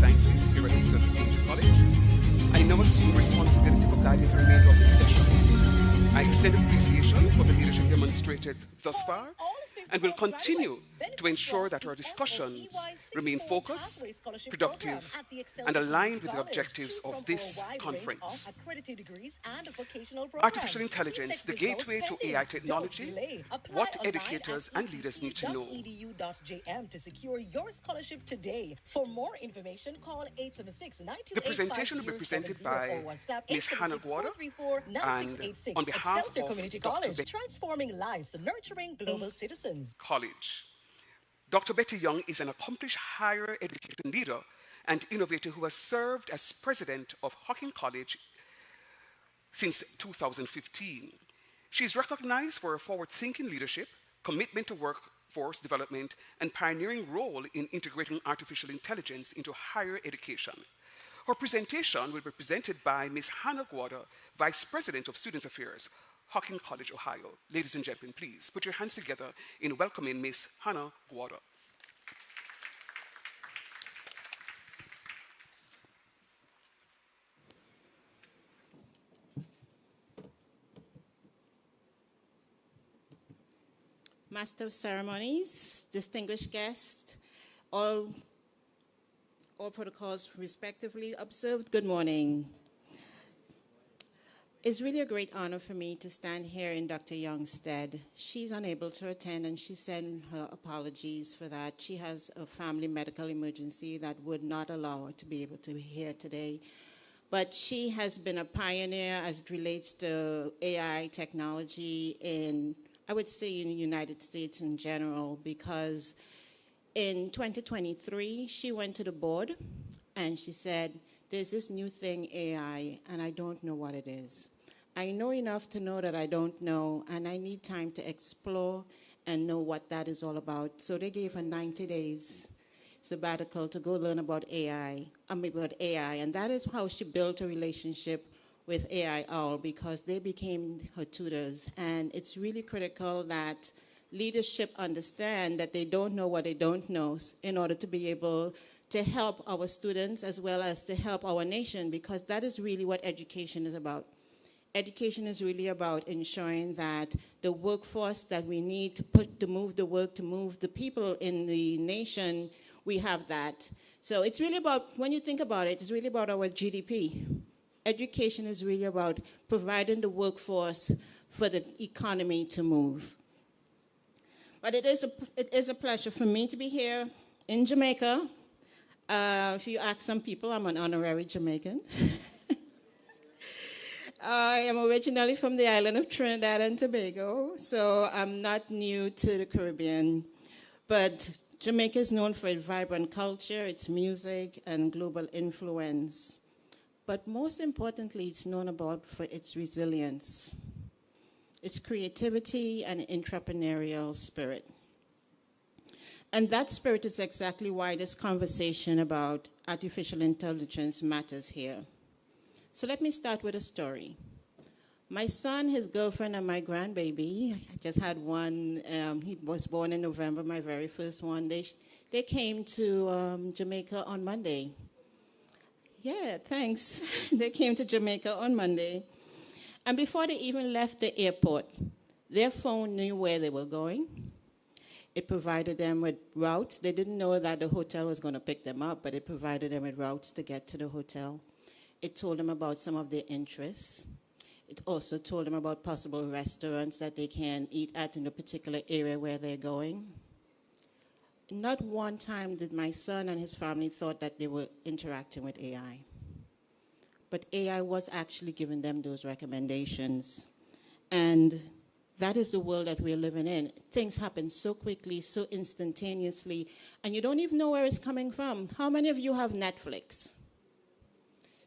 Sciences here at Excelsior Community College. I now assume responsibility for guiding the remainder of this session. I extend appreciation for the leadership demonstrated thus far and will continue to ensure that our discussions remain focused, productive, and aligned with the objectives of this conference. Artificial intelligence, the gateway to AI technology, what educators and leaders need to know. To secure your scholarship today. For more information, call 876-928-5070 The presentation will be presented by Ms. Hannah Guada, and on behalf Excelsior of Community Dr. College, transforming lives, nurturing global citizens. College. Dr. Betty Young is an accomplished higher education leader and innovator who has served as president of Hocking College since 2015. She is recognized for her forward-thinking leadership, commitment to workforce development, and pioneering role in integrating artificial intelligence into higher education. Her presentation will be presented by Ms. Hannah Guada, Vice President of Students Affairs, Hocking College, Ohio. Ladies and gentlemen, please put your hands together in welcoming Ms. Hannah Guada. Master of Ceremonies, distinguished guests, all protocols respectively observed, good morning. It's really a great honor for me to stand here in Dr. Young's stead. She's unable to attend and she sent her apologies for that. She has a family medical emergency that would not allow her to be able to be here today. But she has been a pioneer as it relates to AI technology in, I would say, in the United States in general, because in 2023, she went to the board and she said, there's this new thing, AI, and I don't know what it is. I know enough to know that I don't know, and I need time to explore and know what that is all about. So they gave her 90 days sabbatical to go learn about AI, and that is how she built a relationship with AI Owl, because they became her tutors. And it's really critical that leadership understand that they don't know what they don't know in order to be able to help our students as well as to help our nation, because that is really what education is about. Education is really about ensuring that the workforce that we need to move the work, to move the people in the nation, we have that. So it's really about, when you think about it, it's really about our GDP. Education is really about providing the workforce for the economy to move. But it is a pleasure for me to be here in Jamaica. If you ask some people, I'm an honorary Jamaican. I am originally from the island of Trinidad and Tobago, so I'm not new to the Caribbean. But Jamaica is known for its vibrant culture, its music, and global influence. But most importantly, it's known for its resilience, its creativity, and entrepreneurial spirit. And that spirit is exactly why this conversation about artificial intelligence matters here. So let me start with a story. My son, his girlfriend, and my grandbaby, I just had one, he was born in November, my very first one. They came to Jamaica on Monday. Yeah, thanks. They came to Jamaica on Monday. And before they even left the airport, their phone knew where they were going. It provided them with routes. They didn't know that the hotel was going to pick them up, but it provided them with routes to get to the hotel. It told them about some of their interests. It also told them about possible restaurants that they can eat at in a particular area where they're going. Not one time did my son and his family thought that they were interacting with AI. But AI was actually giving them those recommendations. And that is the world that we're living in. Things happen so quickly, so instantaneously, and you don't even know where it's coming from. How many of you have Netflix?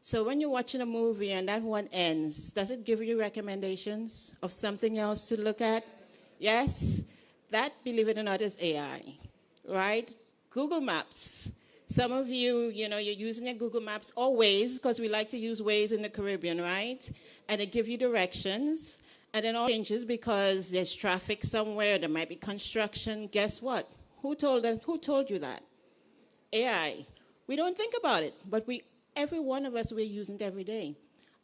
So when you're watching a movie and that one ends, does it give you recommendations of something else to look at? Yes? That, believe it or not, is AI, right? Google Maps. Some of you, you're using your Google Maps or Waze, because we like to use Waze in the Caribbean, right? And it gives you directions. And then all changes because there's traffic somewhere, there might be construction. Guess what? Who told you that? AI. We don't think about it, but every one of us, we're using it every day.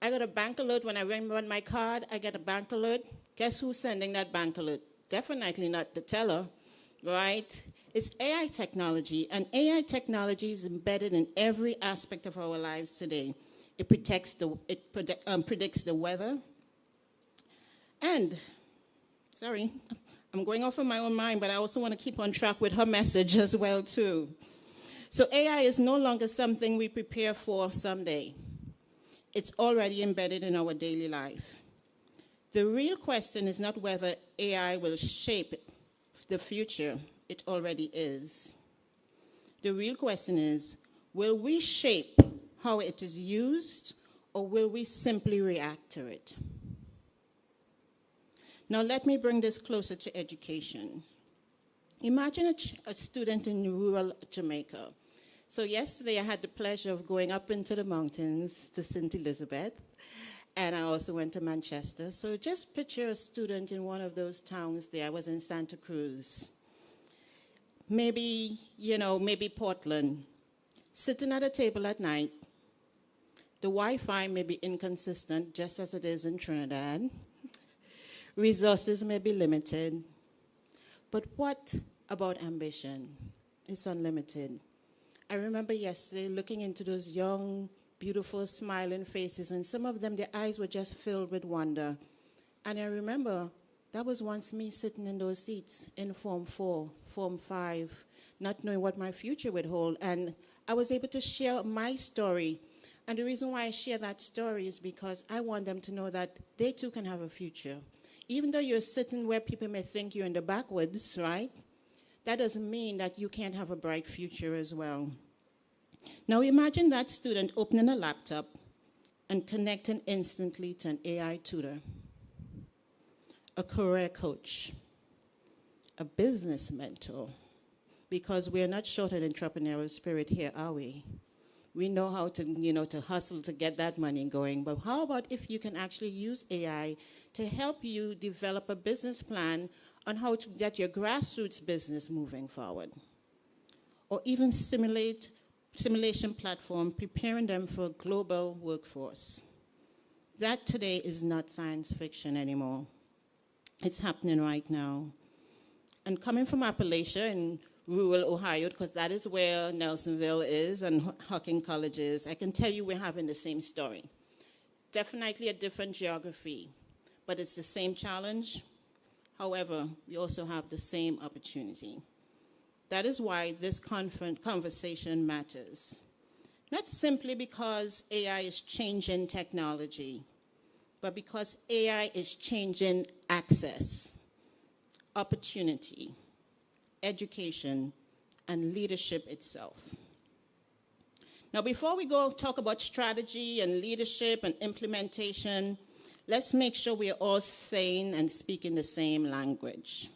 I got a bank alert when I run my card. I get a bank alert. Guess who's sending that bank alert? Definitely not the teller, right? It's AI technology, and AI technology is embedded in every aspect of our lives today. It predicts the weather. And, sorry, I'm going off of my own mind, but I also want to keep on track with her message as well, too. So AI is no longer something we prepare for someday. It's already embedded in our daily life. The real question is not whether AI will shape the future. It already is. The real question is, will we shape how it is used, or will we simply react to it? Now let me bring this closer to education. Imagine a student in rural Jamaica. So yesterday I had the pleasure of going up into the mountains to St. Elizabeth, and I also went to Manchester. So just picture a student in one of those towns there. I was in Santa Cruz. Maybe Portland, sitting at a table at night. The Wi-Fi may be inconsistent, just as it is in Trinidad. Resources may be limited. But what about ambition? It's unlimited. I remember yesterday looking into those young, beautiful, smiling faces, and some of them, their eyes were just filled with wonder. And I remember that was once me sitting in those seats in Form 4, Form 5, not knowing what my future would hold. And I was able to share my story. And the reason why I share that story is because I want them to know that they too can have a future. Even though you're sitting where people may think you're in the backwoods, right? That doesn't mean that you can't have a bright future as well. Now imagine that student opening a laptop and connecting instantly to an AI tutor, a career coach, a business mentor, because we're not short of entrepreneurial spirit here, are we? We know how to hustle to get that money going, but how about if you can actually use AI to help you develop a business plan on how to get your grassroots business moving forward? Or even simulation platform, preparing them for a global workforce. That today is not science fiction anymore. It's happening right now. And coming from Appalachia in rural Ohio, because that is where Nelsonville is and Hocking College is, I can tell you we're having the same story. Definitely a different geography, but it's the same challenge. However, we also have the same opportunity. That is why this conversation matters. Not simply because AI is changing technology, but because AI is changing access, opportunity, education, and leadership itself. Now, before we go talk about strategy and leadership and implementation, let's make sure we are all saying and speaking the same language.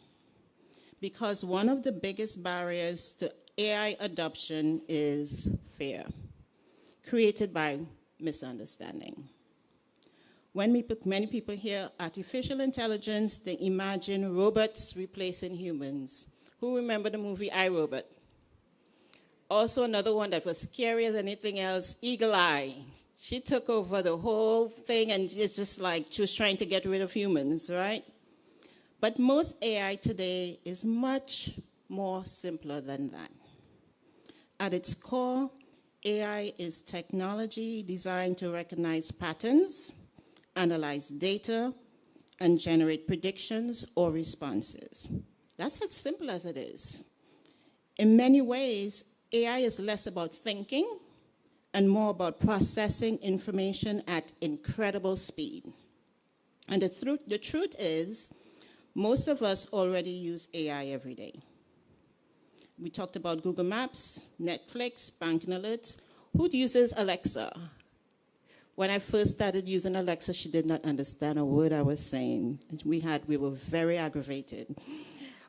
Because one of the biggest barriers to AI adoption is fear, created by misunderstanding. When many people hear artificial intelligence, they imagine robots replacing humans. Who remember the movie I, Robot? Also another one that was scary as anything else, Eagle Eye. She took over the whole thing, and it's just like she was trying to get rid of humans, right? But most AI today is much more simpler than that. At its core, AI is technology designed to recognize patterns, analyze data, and generate predictions or responses. That's as simple as it is. In many ways, AI is less about thinking and more about processing information at incredible speed. And the truth is, most of us already use AI every day. We talked about Google Maps, Netflix, banking alerts. Who uses Alexa? When I first started using Alexa, she did not understand a word I was saying. We were very aggravated.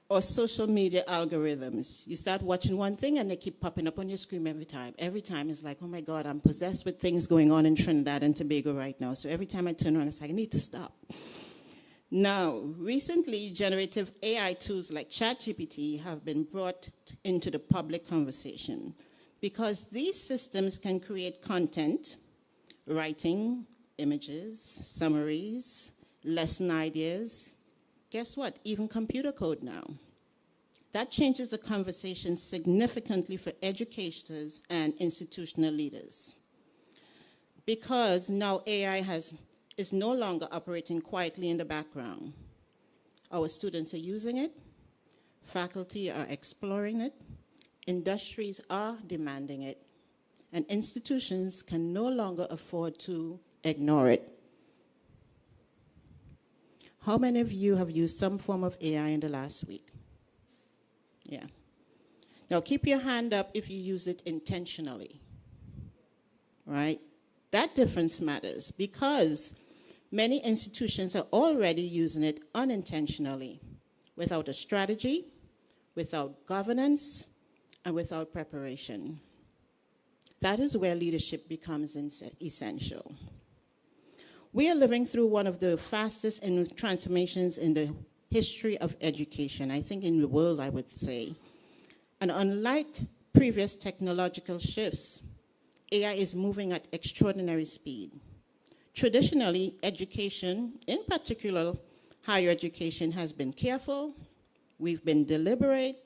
Or social media algorithms. You start watching one thing and they keep popping up on your screen every time. Every time it's like, oh my God, I'm possessed with things going on in Trinidad and Tobago right now. So every time I turn on, it's like, I need to stop. Now, recently, generative AI tools like ChatGPT have been brought into the public conversation. because these systems can create content, writing, images, summaries, lesson ideas. Guess what? Even computer code now. That changes the conversation significantly for educators and institutional leaders. Because now AI is no longer operating quietly in the background. Our students are using it, faculty are exploring it, industries are demanding it, and institutions can no longer afford to ignore it. How many of you have used some form of AI in the last week? Yeah. Now keep your hand up if you use it intentionally, right? That difference matters because many institutions are already using it unintentionally, without a strategy, without governance, and without preparation. That is where leadership becomes essential. We are living through one of the fastest transformations in the history of education, I think in the world, I would say. And unlike previous technological shifts, AI is moving at extraordinary speed. Traditionally, education, in particular higher education, has been careful, we've been deliberate,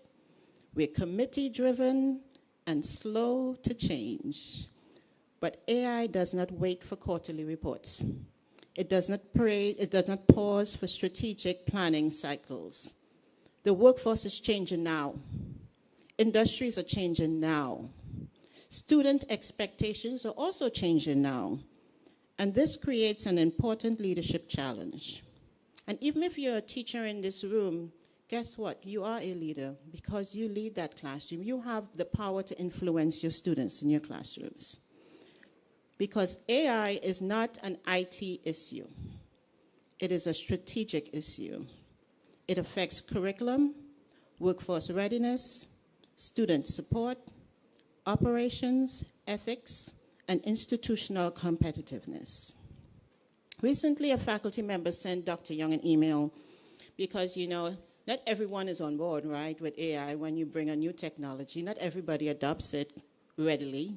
we're committee-driven, and slow to change. But AI does not wait for quarterly reports. It does not pause for strategic planning cycles. The workforce is changing now. Industries are changing now. Student expectations are also changing now. And this creates an important leadership challenge. And even if you're a teacher in this room, guess what? You are a leader because you lead that classroom. You have the power to influence your students in your classrooms. Because AI is not an IT issue. It is a strategic issue. It affects curriculum, workforce readiness, student support, operations, ethics, and institutional competitiveness. Recently, a faculty member sent Dr. Young an email because, you know, not everyone is on board, right, with AI. When you bring a new technology, not everybody adopts it readily.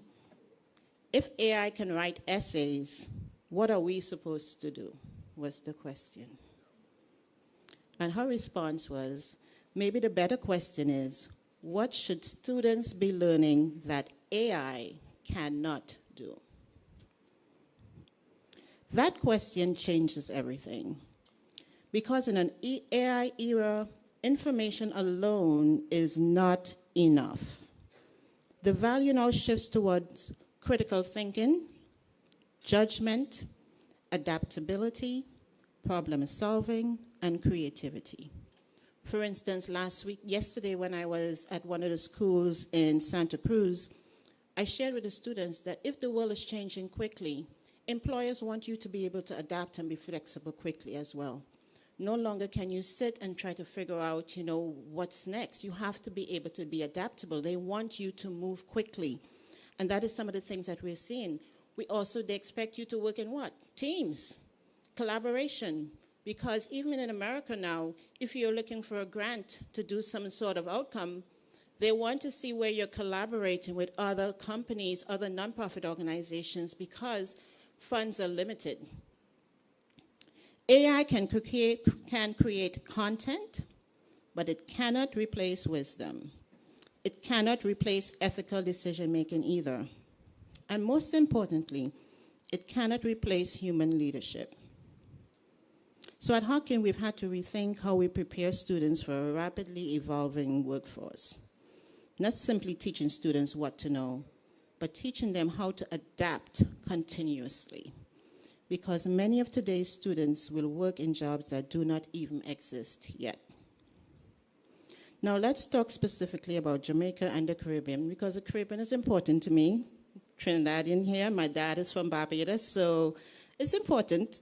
If AI can write essays, what are we supposed to do, was the question. And her response was, maybe the better question is, what should students be learning that AI cannot do? That question changes everything. Because in an AI era, information alone is not enough. The value now shifts towards critical thinking, judgment, adaptability, problem solving, and creativity. For instance, yesterday when I was at one of the schools in Santa Cruz, I shared with the students that if the world is changing quickly, employers want you to be able to adapt and be flexible quickly as well. No longer can you sit and try to figure out, you know, what's next. You have to be able to be adaptable. They want you to move quickly. And that is some of the things that we're seeing. They expect you to work in what? Teams, collaboration. Because even in America now, if you're looking for a grant to do some sort of outcome, they want to see where you're collaborating with other companies, other nonprofit organizations, because funds are limited. AI can create content, but it cannot replace wisdom. It cannot replace ethical decision-making either. And most importantly, it cannot replace human leadership. So at Hocking, we've had to rethink how we prepare students for a rapidly evolving workforce. Not simply teaching students what to know, but teaching them how to adapt continuously. Because many of today's students will work in jobs that do not even exist yet. Now let's talk specifically about Jamaica and the Caribbean, because the Caribbean is important to me. Trinidadian here, my dad is from Barbados, so it's important.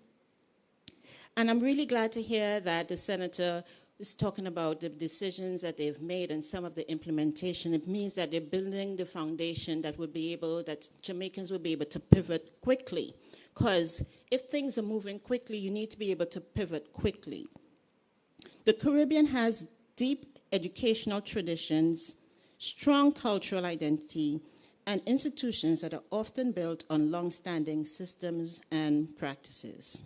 And I'm really glad to hear that the senator is talking about the decisions that they've made and some of the implementation. It means that they're building the foundation that Jamaicans will be able to pivot quickly. Because if things are moving quickly, you need to be able to pivot quickly. The Caribbean has deep educational traditions, strong cultural identity, and institutions that are often built on long-standing systems and practices.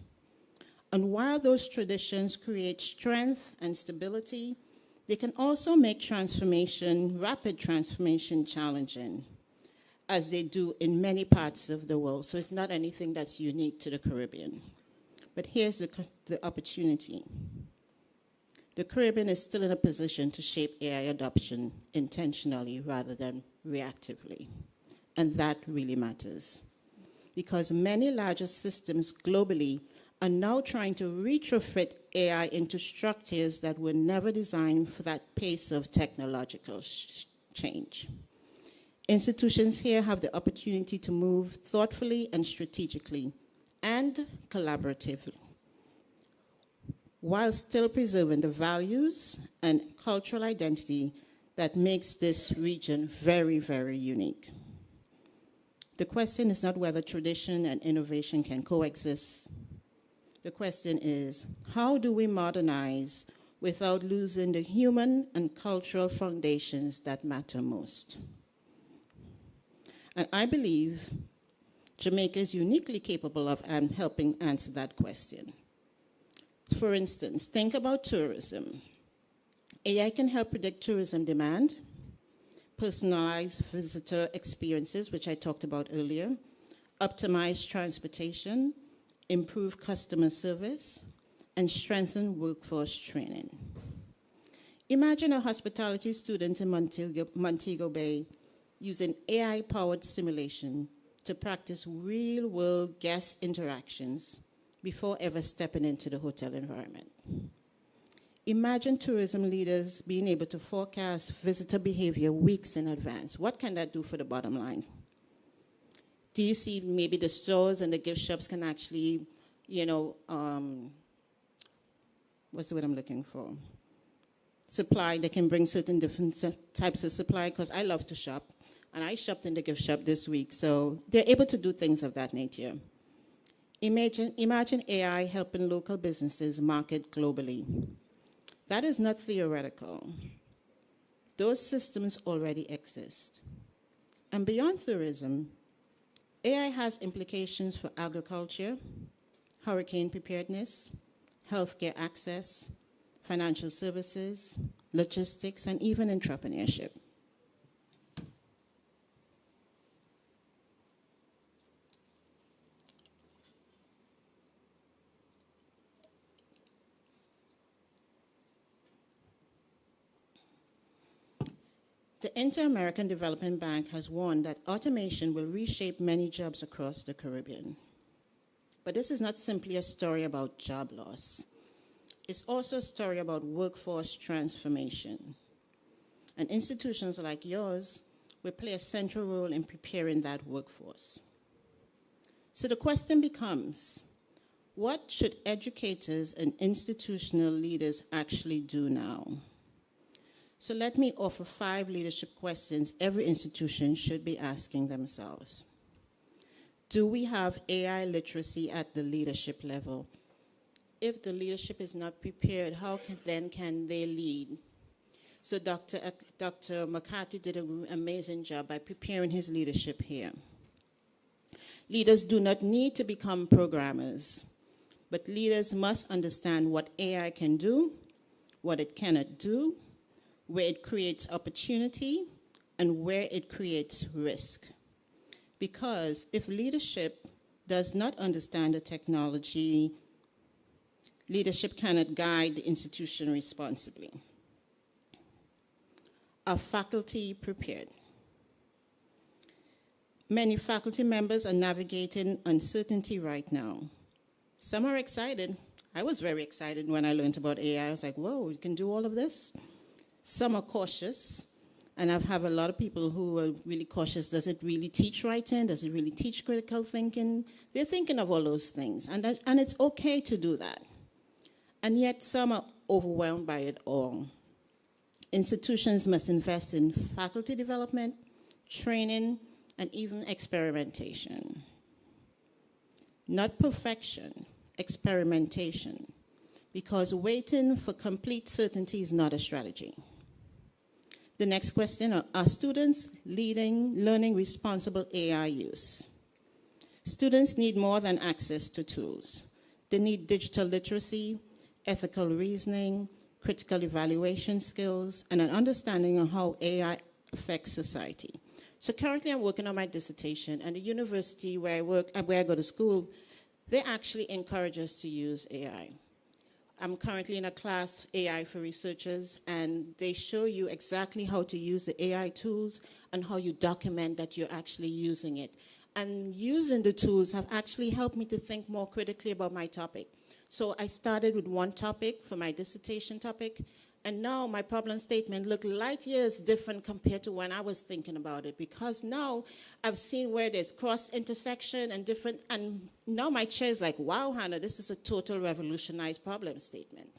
And while those traditions create strength and stability, they can also make transformation, rapid transformation, challenging, as they do in many parts of the world. So it's not anything that's unique to the Caribbean. But here's the opportunity. The Caribbean is still in a position to shape AI adoption intentionally rather than reactively. And that really matters. Because many larger systems globally are now trying to retrofit AI into structures that were never designed for that pace of technological change. Institutions here have the opportunity to move thoughtfully and strategically and collaboratively, while still preserving the values and cultural identity that makes this region very, very unique. The question is not whether tradition and innovation can coexist. The question is, how do we modernize without losing the human and cultural foundations that matter most? And I believe Jamaica is uniquely capable of helping answer that question. For instance, think about tourism. AI can help predict tourism demand, personalize visitor experiences, which I talked about earlier, optimize transportation, improve customer service, and strengthen workforce training. Imagine a hospitality student in Montego Bay using AI-powered simulation to practice real-world guest interactions before ever stepping into the hotel environment. Imagine tourism leaders being able to forecast visitor behavior weeks in advance. What can that do for the bottom line? Do you see maybe the stores and the gift shops can actually, what's the word I'm looking for? Supply, they can bring certain different types of supply, because I love to shop, and I shopped in the gift shop this week, so they're able to do things of that nature. Imagine AI helping local businesses market globally. That is not theoretical. Those systems already exist. And beyond tourism, AI has implications for agriculture, hurricane preparedness, healthcare access, financial services, logistics, and even entrepreneurship. The Inter-American Development Bank has warned that automation will reshape many jobs across the Caribbean. But this is not simply a story about job loss. It's also a story about workforce transformation. And institutions like yours will play a central role in preparing that workforce. So the question becomes, what should educators and institutional leaders actually do now? So let me offer 5 leadership questions every institution should be asking themselves. Do we have AI literacy at the leadership level? If the leadership is not prepared, how can they lead? So Dr. McCarthy did an amazing job by preparing his leadership here. Leaders do not need to become programmers, but leaders must understand what AI can do, what it cannot do, where it creates opportunity, and where it creates risk. Because if leadership does not understand the technology, leadership cannot guide the institution responsibly. Are faculty prepared? Many faculty members are navigating uncertainty right now. Some are excited. I was very excited when I learned about AI. I was like, whoa, you can do all of this? Some are cautious, and I've had a lot of people who are really cautious. Does it really teach writing? Does it really teach critical thinking? They're thinking of all those things, and it's okay to do that. And yet some are overwhelmed by it all. Institutions must invest in faculty development, training, and even experimentation. Not perfection, experimentation, because waiting for complete certainty is not a strategy. The next question, are students learning responsible AI use? Students need more than access to tools. They need digital literacy, ethical reasoning, critical evaluation skills, and an understanding of how AI affects society. So currently I'm working on my dissertation, and the university where I go to school, they actually encourage us to use AI. I'm currently in a class, AI for researchers, and they show you exactly how to use the AI tools and how you document that you're actually using it. And using the tools have actually helped me to think more critically about my topic. So I started with one topic for my dissertation topic, and now my problem statement look light years different compared to when I was thinking about it, because now I've seen where there's cross intersection and different, and now my chair is like, wow, Hannah, this is a total revolutionized problem statement,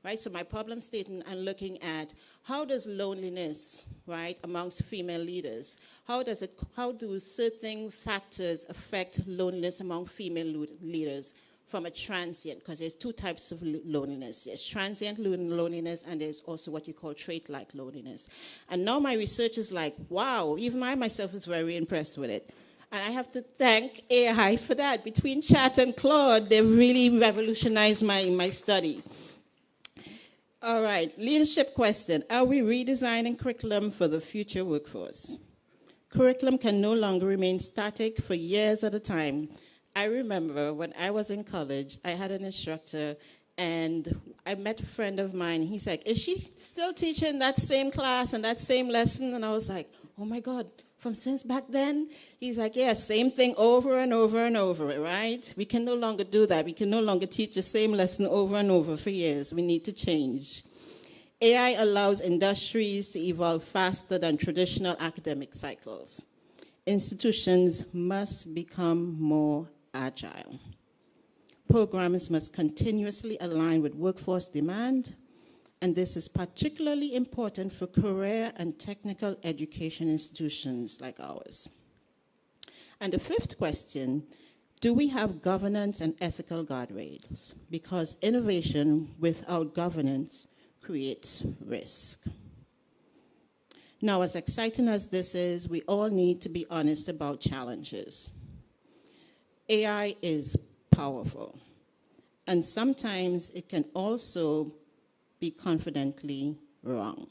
right? So my problem statement, I'm looking at how does loneliness, right, amongst female leaders, how do certain factors affect loneliness among female leaders from a transient, because there's two types of loneliness. There's transient loneliness, and there's also what you call trait-like loneliness. And now my research is like, wow, even I myself is very impressed with it. And I have to thank AI for that. Between Chat and Claude, they really revolutionized my study. All right, leadership question. Are we redesigning curriculum for the future workforce? Curriculum can no longer remain static for years at a time. I remember when I was in college, I had an instructor, and I met a friend of mine. He's like, is she still teaching that same class and that same lesson? And I was like, oh my God, from since back then? He's like, yeah, same thing over and over and over, right? We can no longer do that. We can no longer teach the same lesson over and over for years. We need to change. AI allows industries to evolve faster than traditional academic cycles. Institutions must become more agile. Programs must continuously align with workforce demand, and this is particularly important for career and technical education institutions like ours. And the fifth question, do we have governance and ethical guardrails? Because innovation without governance creates risk. Now, as exciting as this is, we all need to be honest about challenges. AI is powerful, and sometimes it can also be confidently wrong.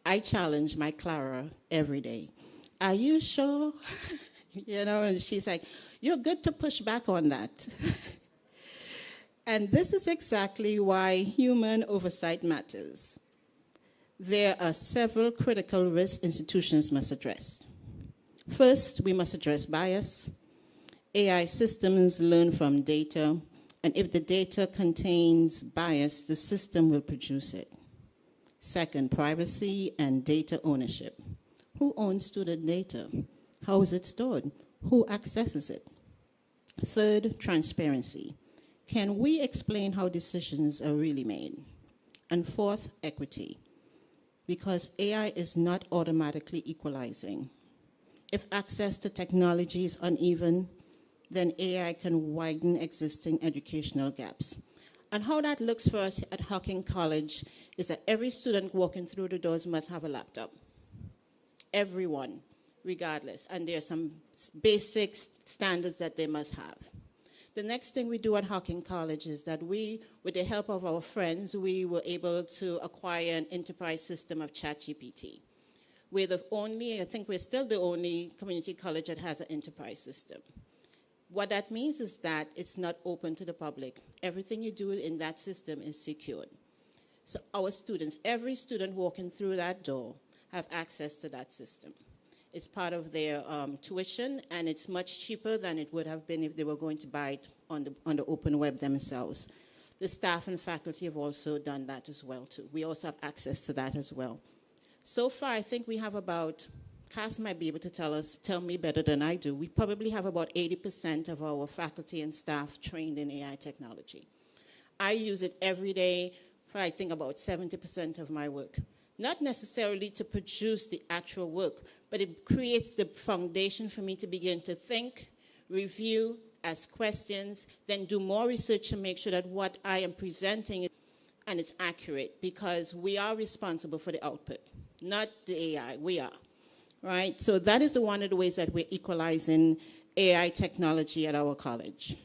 I challenge my Clara every day. Are you sure? And she's like, you're good to push back on that. And this is exactly why human oversight matters. There are several critical risks institutions must address. First, we must address bias. AI systems learn from data, and if the data contains bias, the system will produce it. Second, privacy and data ownership. Who owns student data? How is it stored? Who accesses it? Third, transparency. Can we explain how decisions are really made? And fourth, equity. Because AI is not automatically equalizing. If access to technology is uneven, then AI can widen existing educational gaps. And how that looks for us at Hocking College is that every student walking through the doors must have a laptop. Everyone, regardless. And there are some basic standards that they must have. The next thing we do at Hocking College is that we, with the help of our friends, we were able to acquire an enterprise system of ChatGPT. We're the only, I think we're still the only community college that has an enterprise system. What that means is that it's not open to the public. Everything you do in that system is secured. So our students, every student walking through that door have access to that system. It's part of their tuition, and it's much cheaper than it would have been if they were going to buy it on the open web themselves. The staff and faculty have also done that as well, too. We also have access to that as well. So far, I think we have about, Cass might be able to tell me better than I do, we probably have about 80% of our faculty and staff trained in AI technology. I use it every day for, I think, about 70% of my work. Not necessarily to produce the actual work, but it creates the foundation for me to begin to think, review, ask questions, then do more research to make sure that what I am presenting and it's accurate because we are responsible for the output, not the AI, we are, right? So that is one of the ways that we're equalizing AI technology at our college.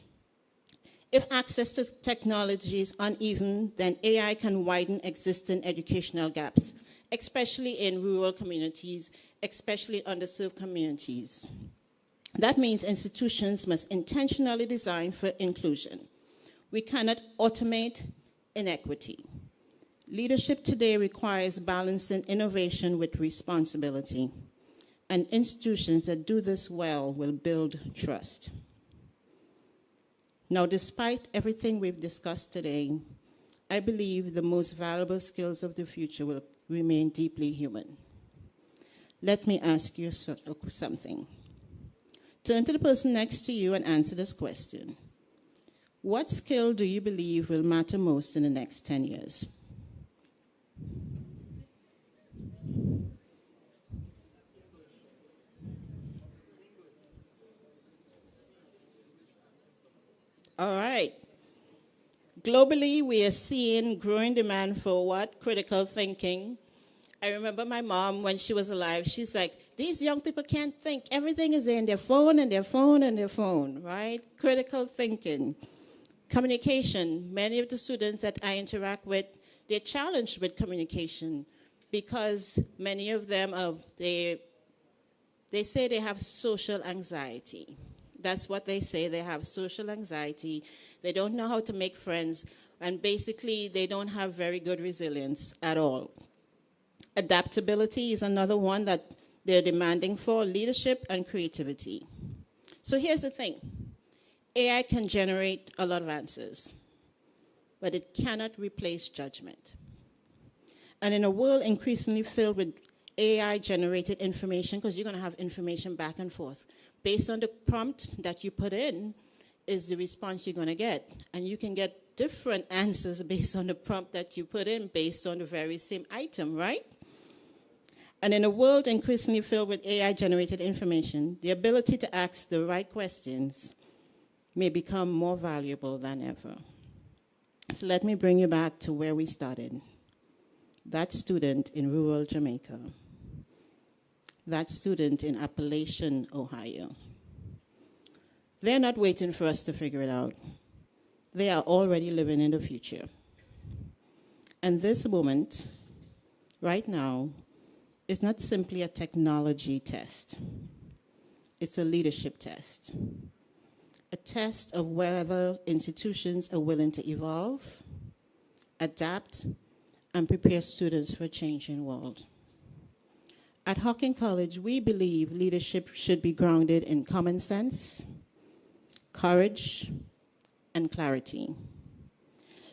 If access to technology is uneven, then AI can widen existing educational gaps, especially in rural communities, especially underserved communities. That means institutions must intentionally design for inclusion. We cannot automate inequity. Leadership today requires balancing innovation with responsibility, and institutions that do this well will build trust. Now, despite everything we've discussed today, I believe the most valuable skills of the future will remain deeply human. Let me ask you something. Turn to the person next to you and answer this question. What skill do you believe will matter most in the next 10 years? All right. Globally, we are seeing growing demand for what? Critical thinking. I remember my mom, when she was alive, she's like, these young people can't think. Everything is in their phone and their phone and their phone, right? Critical thinking. Communication. Many of the students that I interact with, they're challenged with communication because many of them, they say they have social anxiety. That's what they say. They have social anxiety. They don't know how to make friends. And basically, they don't have very good resilience at all. Adaptability is another one that they're demanding for, leadership and creativity. So here's the thing. AI can generate a lot of answers, but it cannot replace judgment. And in a world increasingly filled with AI-generated information, because you're going to have information back and forth, based on the prompt that you put in is the response you're going to get. And you can get different answers based on the prompt that you put in, based on the very same item, right? And in a world increasingly filled with AI-generated information, the ability to ask the right questions may become more valuable than ever. So let me bring you back to where we started. That student in rural Jamaica. That student in Appalachian, Ohio. They're not waiting for us to figure it out. They are already living in the future. And this moment, right now, is not simply a technology test. It's a leadership test. A test of whether institutions are willing to evolve, adapt, and prepare students for a changing world. At Hocking College, we believe leadership should be grounded in common sense, courage, and clarity.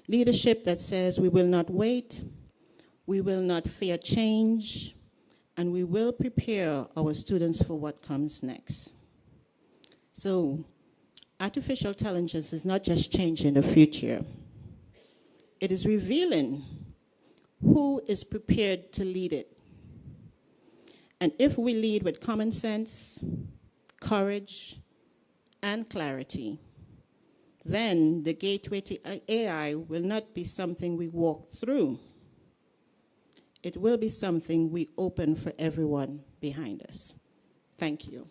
Leadership that says we will not wait, we will not fear change, and we will prepare our students for what comes next. So, artificial intelligence is not just changing the future. It is revealing who is prepared to lead it. And if we lead with common sense, courage, and clarity, then the gateway to AI will not be something we walk through. It will be something we open for everyone behind us. Thank you.